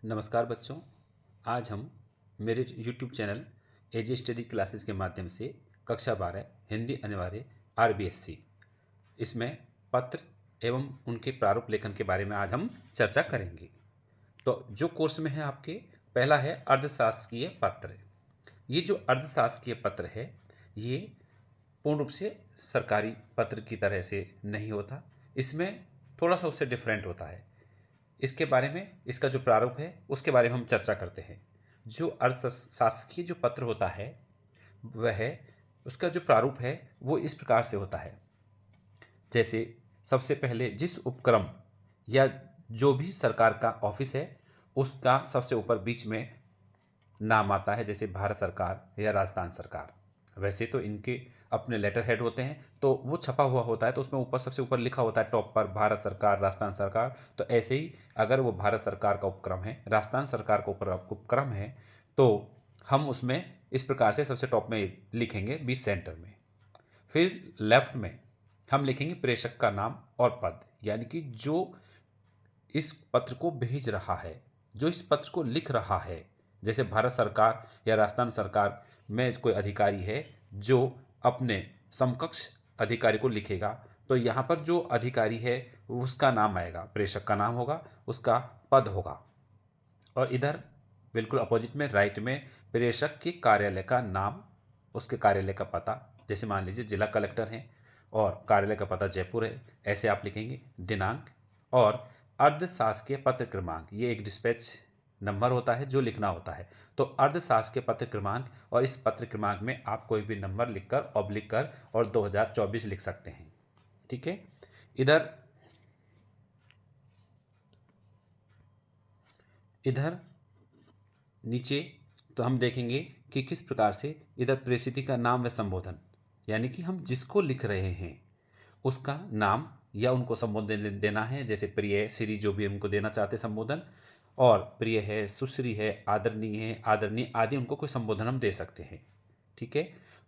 नमस्कार बच्चों। आज हम मेरे YouTube चैनल एजे स्टडी क्लासेस के माध्यम से कक्षा 12 हिंदी अनिवार्य RBSC इसमें पत्र एवं उनके प्रारूप लेखन के बारे में आज हम चर्चा करेंगे। तो जो कोर्स में है आपके पहला है अर्थशास्त्रीय पत्र। ये जो अर्थशास्त्रीय पत्र है ये पूर्ण रूप से सरकारी पत्र की तरह से नहीं होता, इसमें थोड़ा सा उससे डिफरेंट होता है। इसके बारे में इसका जो प्रारूप है उसके बारे में हम चर्चा करते हैं। जो अर्थशास्त्रीय जो पत्र होता है वह उसका जो प्रारूप है वो इस प्रकार से होता है। जैसे सबसे पहले जिस उपक्रम या जो भी सरकार का ऑफिस है उसका सबसे ऊपर बीच में नाम आता है, जैसे भारत सरकार या राजस्थान सरकार। वैसे तो इनके अपने लेटर हेड होते हैं तो वो छपा हुआ होता है, तो उसमें ऊपर सबसे ऊपर लिखा होता है टॉप पर भारत सरकार, राजस्थान सरकार। तो ऐसे ही अगर वो भारत सरकार का उपक्रम है, राजस्थान सरकार का उपक्रम है, तो हम उसमें इस प्रकार से सबसे टॉप में लिखेंगे बीच सेंटर में। फिर लेफ्ट में हम लिखेंगे प्रेषक का नाम और पद, यानी कि जो इस पत्र को भेज रहा है, जो इस पत्र को लिख रहा है। जैसे भारत सरकार या राजस्थान सरकार में कोई अधिकारी है जो अपने समकक्ष अधिकारी को लिखेगा, तो यहाँ पर जो अधिकारी है उसका नाम आएगा, प्रेषक का नाम होगा, उसका पद होगा। और इधर बिल्कुल अपोजिट में राइट में प्रेषक के कार्यालय का नाम, उसके कार्यालय का पता। जैसे मान लीजिए जिला कलेक्टर हैं और कार्यालय का पता जयपुर है, ऐसे आप लिखेंगे। दिनांक और अर्धशासकीय पत्र क्रमांक, ये एक डिस्पैच नंबर होता है जो लिखना होता है। तो अर्धशासकीय पत्र क्रमांक, और इस पत्र क्रमांक में आप कोई भी नंबर लिखकर ऑब्लिक कर और 2024 लिख सकते हैं। ठीक है। इधर इधर नीचे तो हम देखेंगे कि किस प्रकार से इधर प्रेषिती का नाम व संबोधन, यानी कि हम जिसको लिख रहे हैं उसका नाम या उनको संबोधन देना है। जैसे प्रिय, श्री, जो भी उनको देना चाहते संबोधन, और प्रिय है, सुश्री है, आदरणीय आदि उनको कोई संबोधन हम दे सकते हैं। ठीक है।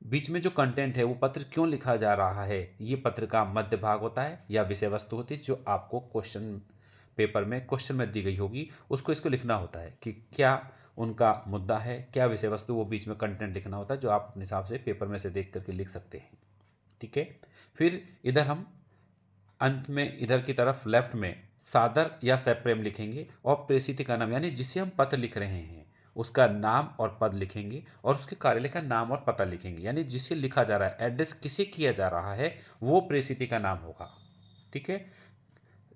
बीच में जो कंटेंट है वो पत्र क्यों लिखा जा रहा है, ये पत्र का मध्य भाग होता है या विषय वस्तु होती है, जो आपको क्वेश्चन पेपर में क्वेश्चन में दी गई होगी उसको इसको लिखना होता है कि क्या उनका मुद्दा है, क्या विषय वस्तु, वो बीच में कंटेंट लिखना होता है जो आप अपने हिसाब से पेपर में से देख करके लिख सकते हैं। ठीक है। फिर इधर हम अंत में इधर की तरफ लेफ्ट में सादर या सप्रेम लिखेंगे और प्रेषित का नाम, यानी जिसे हम पत्र लिख रहे हैं उसका नाम और पद लिखेंगे और उसके कार्यालय का नाम और पता लिखेंगे, यानी जिसे लिखा जा रहा है, एड्रेस किसे किया जा रहा है, वो प्रेषित का नाम होगा। ठीक है।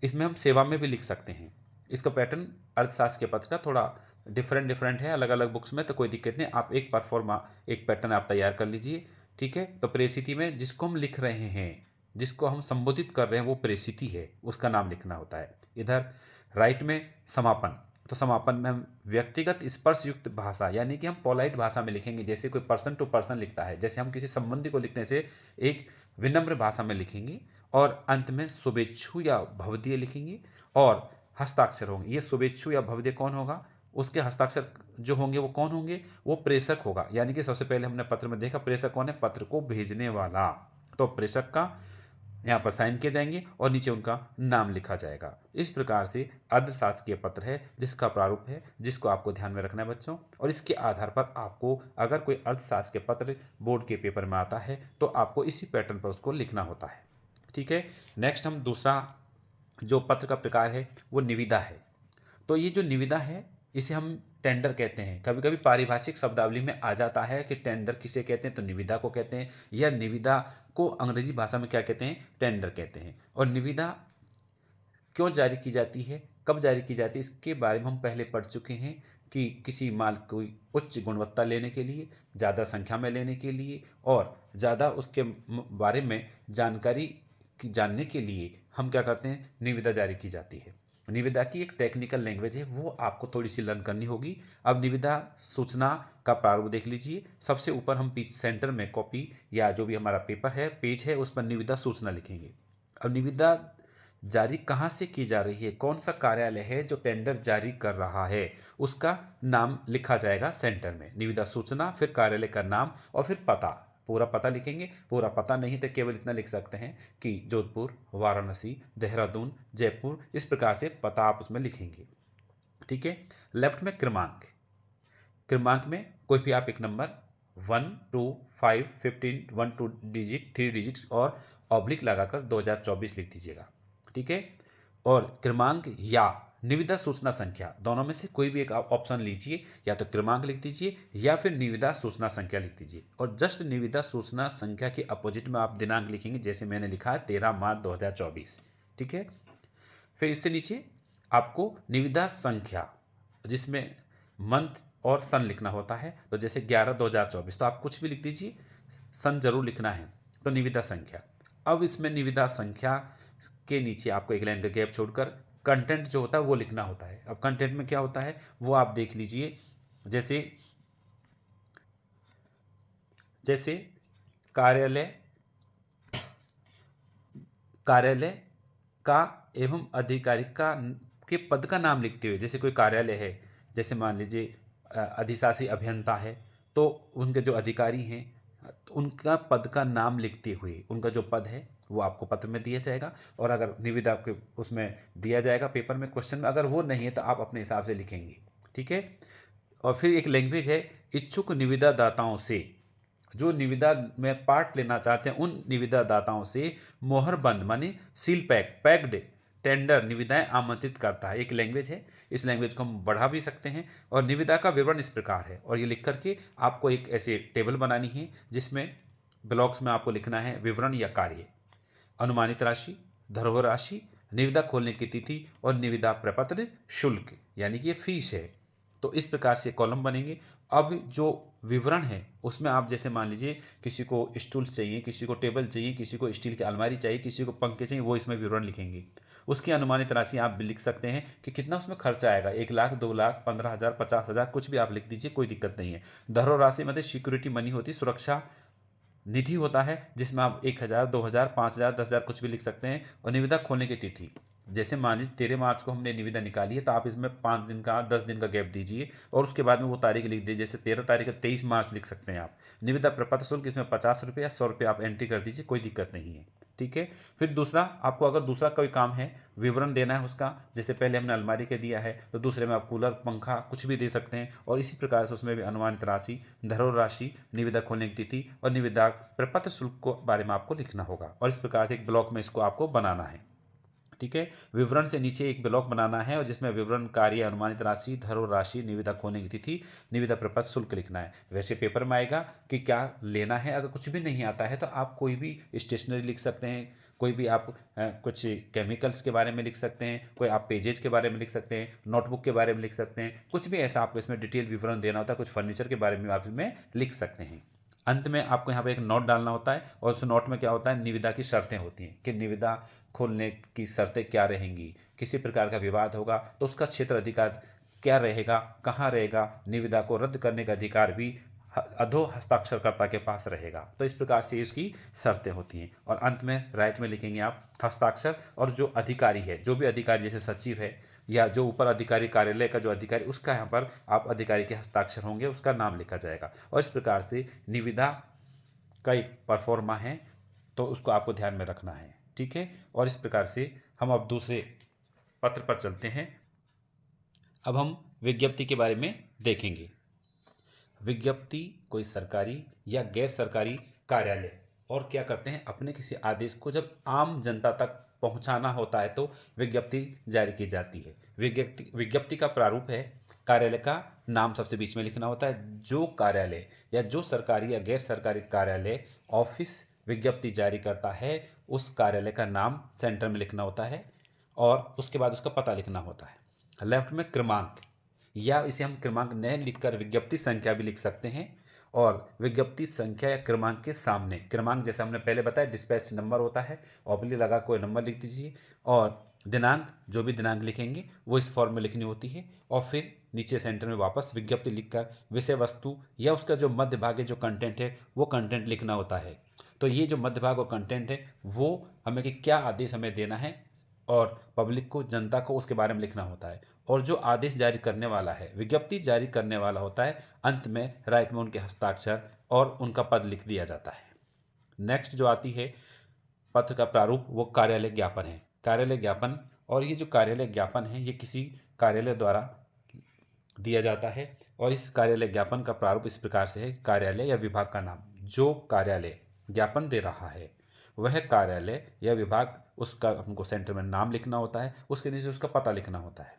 इसमें हम सेवा में भी लिख सकते हैं। इसका पैटर्न अर्थशास्त्र के पत्र का थोड़ा डिफरेंट है अलग अलग बुक्स में, तो कोई दिक्कत नहीं, आप एक परफॉर्मा एक पैटर्न आप तैयार कर लीजिए। ठीक है। तो प्रेषिति में जिसको हम लिख रहे हैं, जिसको हम संबोधित कर रहे हैं वो प्रेषिति है, उसका नाम लिखना होता है। इधर राइट में समापन, तो समापन में हम व्यक्तिगत स्पर्श युक्त भाषा, यानी कि हम पोलाइट भाषा में लिखेंगे। जैसे कोई पर्सन टू पर्सन लिखता है, जैसे हम किसी संबंधी को लिखने से एक विनम्र भाषा में लिखेंगे। और अंत में शुभेच्छु या भवदीय लिखेंगे और हस्ताक्षर होंगे। ये शुभेच्छु या भवदीय कौन होगा, उसके हस्ताक्षर जो होंगे वो कौन होंगे, वो प्रेषक होगा। यानी कि सबसे पहले हमने पत्र में देखा प्रेषक कौन है, पत्र को भेजने वाला। तो प्रेषक का यहाँ पर साइन किए जाएंगे और नीचे उनका नाम लिखा जाएगा। इस प्रकार से अर्धशासकीय पत्र है जिसका प्रारूप है, जिसको आपको ध्यान में रखना है बच्चों। और इसके आधार पर आपको अगर कोई अर्थशास्त्रीय पत्र बोर्ड के पेपर में आता है तो आपको इसी पैटर्न पर उसको लिखना होता है। ठीक है। नेक्स्ट हम दूसरा जो पत्र का प्रकार है वो निविदा है। तो ये जो निविदा है इसे हम टेंडर कहते हैं। कभी कभी पारिभाषिक शब्दावली में आ जाता है कि टेंडर किसे कहते हैं, तो निविदा को कहते हैं, या निविदा को अंग्रेजी भाषा में क्या कहते हैं, टेंडर कहते हैं। और निविदा क्यों जारी की जाती है, कब जारी की जाती है, इसके बारे में हम पहले पढ़ चुके हैं कि किसी माल को उच्च गुणवत्ता लेने के लिए, ज़्यादा संख्या में लेने के लिए और ज़्यादा उसके बारे में जानकारी जानने के लिए हम क्या करते हैं, निविदा जारी की जाती है। निविदा की एक टेक्निकल लैंग्वेज है, वो आपको थोड़ी सी लर्न करनी होगी। अब निविदा सूचना का प्रारूप देख लीजिए। सबसे ऊपर हम सेंटर में कॉपी या जो भी हमारा पेपर है, पेज है, उस पर निविदा सूचना लिखेंगे। अब निविदा जारी कहाँ से की जा रही है, कौन सा कार्यालय है जो टेंडर जारी कर रहा है, उसका नाम लिखा जाएगा सेंटर में। निविदा सूचना, फिर कार्यालय का नाम और फिर पता, पूरा पता लिखेंगे। पूरा पता नहीं तो केवल इतना लिख सकते हैं कि जोधपुर, वाराणसी, देहरादून, जयपुर, इस प्रकार से पता आप उसमें लिखेंगे। ठीक है। लेफ्ट में क्रमांक, क्रमांक में कोई भी आप एक नंबर 1 2 5 15 1 2 डिजिट 3 डिजिट और ऑब्लिक लगाकर 2024 लिख दीजिएगा, ठीक है। और क्रमांक या निविदा सूचना संख्या दोनों में से कोई भी एक आप ऑप्शन लीजिए, या तो क्रमांक लिख दीजिए या फिर निविदा सूचना संख्या लिख दीजिए। और जस्ट निविदा सूचना संख्या के अपोजिट में आप दिनांक लिखेंगे, जैसे मैंने लिखा है 13 मार्च 2024, ठीक है। फिर इससे नीचे आपको निविदा संख्या, जिसमें मंथ और सन लिखना होता है, तो जैसे 11/2024, तो आप कुछ भी लिख दीजिए, सन जरूर लिखना है, तो निविदा संख्या। अब इसमें निविदा संख्या के नीचे आपको एक लाइन का गैप छोड़कर कंटेंट जो होता है वो लिखना होता है। अब कंटेंट में क्या होता है वो आप देख लीजिए, जैसे जैसे कार्यालय कार्यालय का एवं अधिकारी का के पद का नाम लिखते हुए, जैसे कोई कार्यालय है, जैसे मान लीजिए अधिशासी अभियंता है, तो उनके जो अधिकारी हैं तो उनका पद का नाम लिखते हुए उनका जो पद है वो आपको पत्र में दिया जाएगा। और अगर निविदा आपके उसमें दिया जाएगा पेपर में, क्वेश्चन में, अगर वो नहीं है तो आप अपने हिसाब से लिखेंगे, ठीक है। और फिर एक लैंग्वेज है, इच्छुक निविदा दाताओं से, जो निविदा में पार्ट लेना चाहते हैं उन निविदा दाताओं से मोहर बंद माने सील पैक्ड टेंडर निविदाएं आमंत्रित करता है, एक लैंग्वेज है। इस लैंग्वेज को हम बढ़ा भी सकते हैं। और निविदा का विवरण इस प्रकार है, और ये लिख करके आपको एक ऐसे टेबल बनानी है जिसमें ब्लॉक्स में आपको लिखना है विवरण या कार्य, अनुमानित राशि, धरोहर राशि, निविदा खोलने की तिथि और निविदा प्रपत्र शुल्क, यानी कि ये फीस है। तो इस प्रकार से कॉलम बनेंगे। अब जो विवरण है उसमें आप जैसे मान लीजिए किसी को स्टूल चाहिए, किसी को टेबल चाहिए, किसी को स्टील की अलमारी चाहिए, किसी को पंखे चाहिए, वो इसमें विवरण लिखेंगे। उसकी अनुमानित राशि आप लिख सकते हैं कि कितना उसमें खर्चा आएगा, 1 लाख, 2 लाख, 15,000, 50,000, कुछ भी आप लिख दीजिए, कोई दिक्कत नहीं है। धरोहर राशि मतलब सिक्योरिटी मनी होती है, सुरक्षा निधि होता है, जिसमें आप 1,000, 2,000, 5,000, 10,000 कुछ भी लिख सकते हैं। और निविदा खोलने की तिथि, जैसे मान लीजिए 13 मार्च को हमने निविदा निकाली है, तो आप इसमें 5 दिन का 10 दिन का गैप दीजिए और उसके बाद में वो तारीख लिख दीजिए, जैसे 13 तारीख का 23 मार्च लिख सकते हैं आप। निविदा प्रपत्र शुल्क इसमें 50 रुपये या 100 रुपये आप एंट्री कर दीजिए, कोई दिक्कत नहीं है, ठीक है। फिर दूसरा, आपको अगर दूसरा कोई काम है, विवरण देना है उसका, जैसे पहले हमने अलमारी के दिया है, तो दूसरे में आप कूलर, पंखा कुछ भी दे सकते हैं। और इसी प्रकार से उसमें भी अनुमानित राशि, धरोहर राशि, निविदा खोलने की तिथि और निविदा प्रपत्र शुल्क को बारे में आपको लिखना होगा। और इस प्रकार से एक ब्लॉक में इसको आपको बनाना है, ठीक है। विवरण से नीचे एक ब्लॉक बनाना है और जिसमें विवरण, कार्य, अनुमानित राशि, धरोहर राशि, निविदा खोलने की तिथि, निविदा प्रपत्र शुल्क लिखना है। वैसे पेपर में आएगा कि क्या लेना है। अगर कुछ भी नहीं आता है तो आप कोई भी स्टेशनरी लिख सकते हैं, कोई भी आप कुछ केमिकल्स के बारे में लिख सकते हैं, कोई आप पेजेज के बारे में लिख सकते हैं, नोटबुक के बारे में लिख सकते हैं, कुछ भी ऐसा आपको इसमें डिटेल विवरण देना होता है। कुछ फर्नीचर के बारे में आप इसमें लिख सकते हैं। अंत में आपको यहाँ पे एक नोट डालना होता है और उस नोट में क्या होता है, निविदा की शर्तें होती हैं कि निविदा खोलने की शर्तें क्या रहेंगी, किसी प्रकार का विवाद होगा तो उसका क्षेत्र अधिकार क्या रहेगा, कहाँ रहेगा, निविदा को रद्द करने का अधिकार भी अधो हस्ताक्षरकर्ता के पास रहेगा। तो इस प्रकार से इसकी शर्तें होती हैं। और अंत में राइट में लिखेंगे आप हस्ताक्षर, और जो अधिकारी है, जो भी अधिकारी जैसे सचिव है या जो ऊपर अधिकारी, कार्यालय का जो अधिकारी, उसका यहाँ पर आप अधिकारी के हस्ताक्षर होंगे, उसका नाम लिखा जाएगा। और इस प्रकार से निविदा का एक परफॉर्मा है, तो उसको आपको ध्यान में रखना है, ठीक है। और इस प्रकार से हम अब दूसरे पत्र पर चलते हैं। अब हम विज्ञप्ति के बारे में देखेंगे। विज्ञप्ति कोई सरकारी या गैर सरकारी कार्यालय और क्या करते हैं, अपने किसी आदेश को जब आम जनता तक पहुंचाना होता है तो विज्ञप्ति जारी की जाती है। विज्ञप्ति का प्रारूप है, कार्यालय का नाम सबसे बीच में लिखना होता है। जो कार्यालय या जो सरकारी या गैर सरकारी कार्यालय ऑफिस विज्ञप्ति जारी करता है, उस कार्यालय का नाम सेंटर में लिखना होता है और उसके बाद उसका पता लिखना होता है। लेफ्ट में क्रमांक, या इसे हम क्रमांक न लिखकर विज्ञप्ति संख्या भी लिख सकते हैं। और विज्ञप्ति संख्या या क्रमांक के सामने, क्रमांक जैसे हमने पहले बताया डिस्पैच नंबर होता है, ऑब्लिक लगा कोई नंबर लिख दीजिए। और दिनांक, जो भी दिनांक लिखेंगे वो इस फॉर्म में लिखनी होती है। और फिर नीचे सेंटर में वापस विज्ञप्ति लिखकर विषय वस्तु या उसका जो मध्य भाग है, जो कंटेंट है, वो कंटेंट लिखना होता है। तो ये जो मध्य भाग और कंटेंट है वो हमें कि क्या आदेश हमें देना है और पब्लिक को, जनता को उसके बारे में लिखना होता है। और जो आदेश जारी करने वाला है, विज्ञप्ति जारी करने वाला होता है, अंत में राइट में उनके हस्ताक्षर और उनका पद लिख दिया जाता है। नेक्स्ट जो आती है पत्र का प्रारूप, वो कार्यालय ज्ञापन है। कार्यालय ज्ञापन, और ये जो कार्यालय ज्ञापन है ये किसी कार्यालय द्वारा दिया जाता है। और इस कार्यालय ज्ञापन का प्रारूप इस प्रकार से है, कार्यालय या विभाग का नाम, जो कार्यालय ज्ञापन दे रहा है वह कार्यालय या विभाग, उसका हमको सेंटर में नाम लिखना होता है, उसके नीचे उसका पता लिखना होता है।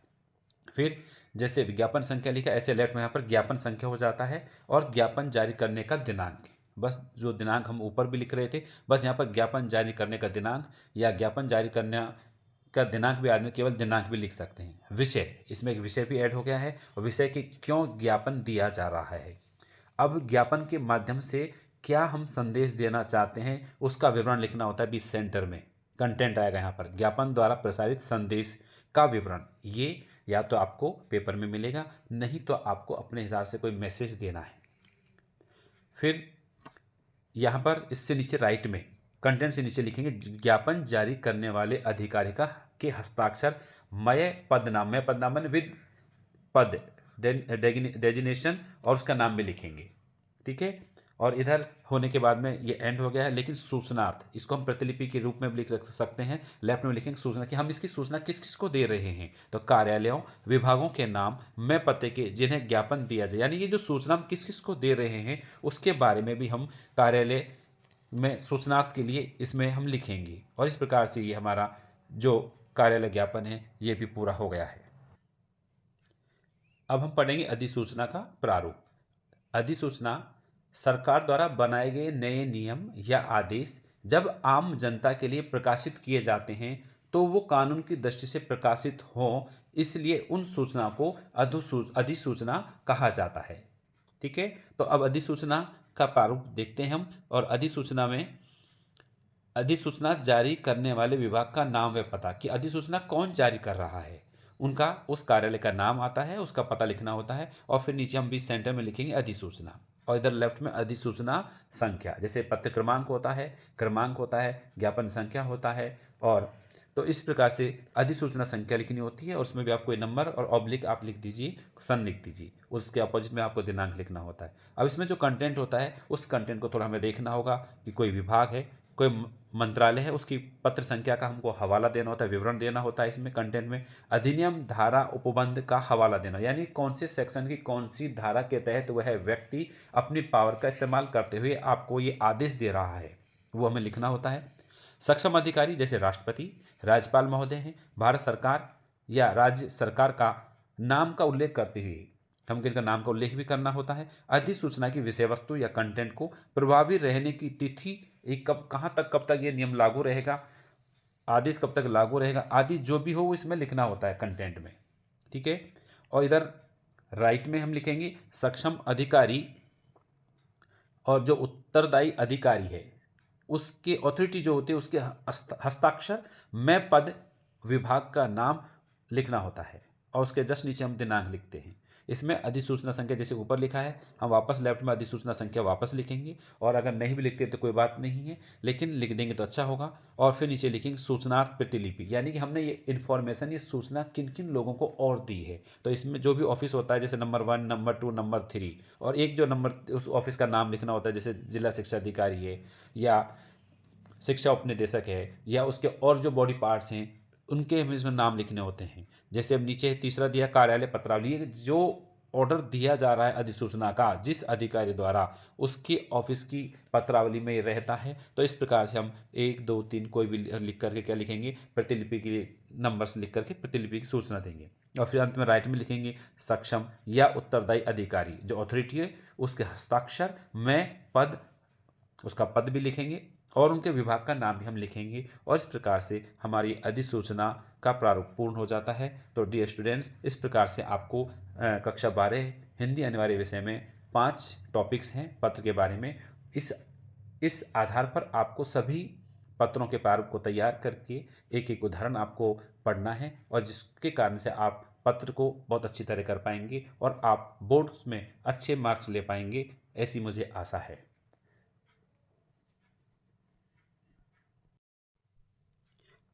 फिर जैसे विज्ञापन संख्या लिखा, ऐसे लेफ्ट में यहाँ पर ज्ञापन संख्या हो जाता है, और ज्ञापन जारी करने का दिनांक, बस जो दिनांक हम ऊपर भी लिख रहे थे, बस यहाँ पर ज्ञापन जारी करने का दिनांक या ज्ञापन जारी करने का दिनांक भी आदमी केवल दिनांक भी लिख सकते हैं। विषय, इसमें एक विषय भी ऐड हो गया है, और विषय कि क्यों ज्ञापन दिया जा रहा है। अब ज्ञापन के माध्यम से क्या हम संदेश देना चाहते हैं उसका विवरण लिखना होता है। बीच सेंटर में कंटेंट आएगा, यहाँ पर ज्ञापन द्वारा प्रसारित संदेश का विवरण। ये या तो आपको पेपर में मिलेगा, नहीं तो आपको अपने हिसाब से कोई मैसेज देना है। फिर यहाँ पर इससे नीचे राइट में कंटेंट से नीचे लिखेंगे ज्ञापन जारी करने वाले अधिकारी का के हस्ताक्षर मय पदनाम, मय पदनाम विद पद डेजिनेशन, और उसका नाम भी लिखेंगे। ठीक है, और इधर होने के बाद में ये एंड हो गया है। लेकिन सूचनार्थ, इसको हम प्रतिलिपि के रूप में भी लिख सकते हैं। लेफ्ट में लिखेंगे सूचना, कि हम इसकी सूचना किस किस को दे रहे हैं, तो कार्यालयों विभागों के नाम में पते के जिन्हें ज्ञापन दिया जाए, यानी ये जो सूचना हम किस किस को दे रहे हैं उसके बारे में भी हम कार्यालय में सूचनार्थ के लिए इसमें हम लिखेंगे। और इस प्रकार से ये हमारा जो कार्यालय ज्ञापन है ये भी पूरा हो गया है। अब हम पढ़ेंगे अधिसूचना का प्रारूप। अधिसूचना सरकार द्वारा बनाए गए नए नियम या आदेश जब आम जनता के लिए प्रकाशित किए जाते हैं तो वो कानून की दृष्टि से प्रकाशित हो, इसलिए उन सूचना को अधिसूचना कहा जाता है। ठीक है, तो अब अधिसूचना का प्रारूप देखते हैं हम। और अधिसूचना में अधिसूचना जारी करने वाले विभाग का नाम व पता, कि अधिसूचना कौन जारी कर रहा है, उनका उस कार्यालय का नाम आता है, उसका पता लिखना होता है, और फिर नीचे हम बीच सेंटर में लिखेंगे अधिसूचना। और इधर लेफ्ट में अधिसूचना संख्या, जैसे पत्र क्रमांक होता है, ज्ञापन संख्या होता है। और तो इस प्रकार से अधिसूचना संख्या लिखनी होती है, और उसमें भी आपको नंबर और ऑब्लिक आप लिख दीजिए, सन लिख दीजिए, उसके अपोजिट में आपको दिनांक लिखना होता है। अब इसमें जो कंटेंट होता है उस कंटेंट को थोड़ा हमें देखना होगा, कि कोई विभाग है, कोई मंत्रालय है, उसकी पत्र संख्या का हमको हवाला देना होता है, विवरण देना होता है। इसमें कंटेंट में अधिनियम, धारा, उपबंध का हवाला देना, यानी कौन से सेक्शन की कौन सी धारा के तहत वह व्यक्ति अपनी पावर का इस्तेमाल करते हुए आपको ये आदेश दे रहा है, वो हमें लिखना होता है। सक्षम अधिकारी जैसे राष्ट्रपति, राज्यपाल महोदय हैं, भारत सरकार या राज्य सरकार का नाम का उल्लेख करते हुए हमको इनका नाम का उल्लेख भी करना होता है। अधिसूचना की विषय वस्तु या कंटेंट को प्रभावी रहने की तिथि, कब कहाँ तक, कब तक ये नियम लागू रहेगा, आदेश कब तक लागू रहेगा आदि जो भी हो वो इसमें लिखना होता है कंटेंट में। ठीक है, और इधर राइट में हम लिखेंगे सक्षम अधिकारी, और जो उत्तरदायी अधिकारी है उसके अथॉरिटी जो होती है उसके हस्ताक्षर में पद विभाग का नाम लिखना होता है, और उसके जस्ट नीचे हम दिनांक लिखते हैं। इसमें अधिसूचना संख्या जैसे ऊपर लिखा है, हम वापस लेफ्ट में अधिसूचना संख्या वापस लिखेंगे, और अगर नहीं भी लिखते तो कोई बात नहीं है, लेकिन लिख देंगे तो अच्छा होगा। और फिर नीचे लिखेंगे सूचनार्थ प्रतिलिपि, यानी कि हमने ये इन्फॉर्मेशन, ये सूचना किन किन लोगों को और दी है। तो इसमें जो भी ऑफिस होता है, जैसे नंबर 1, नंबर 2, नंबर 3, और एक जो नंबर उस ऑफिस का नाम लिखना होता है, जैसे जिला शिक्षा अधिकारी है या शिक्षा उपनिदेशक है, या उसके और जो बॉडी पार्ट्स हैं उनके हमें इसमें नाम लिखने होते हैं। जैसे अब नीचे तीसरा दिया कार्यालय पत्रावली, जो ऑर्डर दिया जा रहा है अधिसूचना का जिस अधिकारी द्वारा, उसकी ऑफिस की पत्रावली में ये रहता है। तो इस प्रकार से हम 1, 2, 3 कोई भी लिख करके क्या लिखेंगे, प्रतिलिपि के नंबर्स लिख करके प्रतिलिपि की सूचना देंगे। और फिर अंत में राइट में लिखेंगे सक्षम या उत्तरदायी अधिकारी, जो अथॉरिटी है उसके हस्ताक्षर में पद, उसका पद भी लिखेंगे, और उनके विभाग का नाम भी हम लिखेंगे। और इस प्रकार से हमारी अधिसूचना का प्रारूप पूर्ण हो जाता है। तो डियर स्टूडेंट्स, इस प्रकार से आपको कक्षा 12 हिंदी अनिवार्य विषय में 5 टॉपिक्स हैं पत्र के बारे में। इस आधार पर आपको सभी पत्रों के प्रारूप को तैयार करके एक एक उदाहरण आपको पढ़ना है, और जिसके कारण से आप पत्र को बहुत अच्छी तरह कर पाएंगे और आप बोर्ड्स में अच्छे मार्क्स ले पाएंगे, ऐसी मुझे आशा है।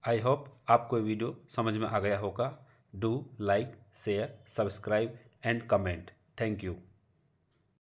आई होप आपको वीडियो समझ में आ गया होगा। Do like, share, subscribe and comment. Thank you.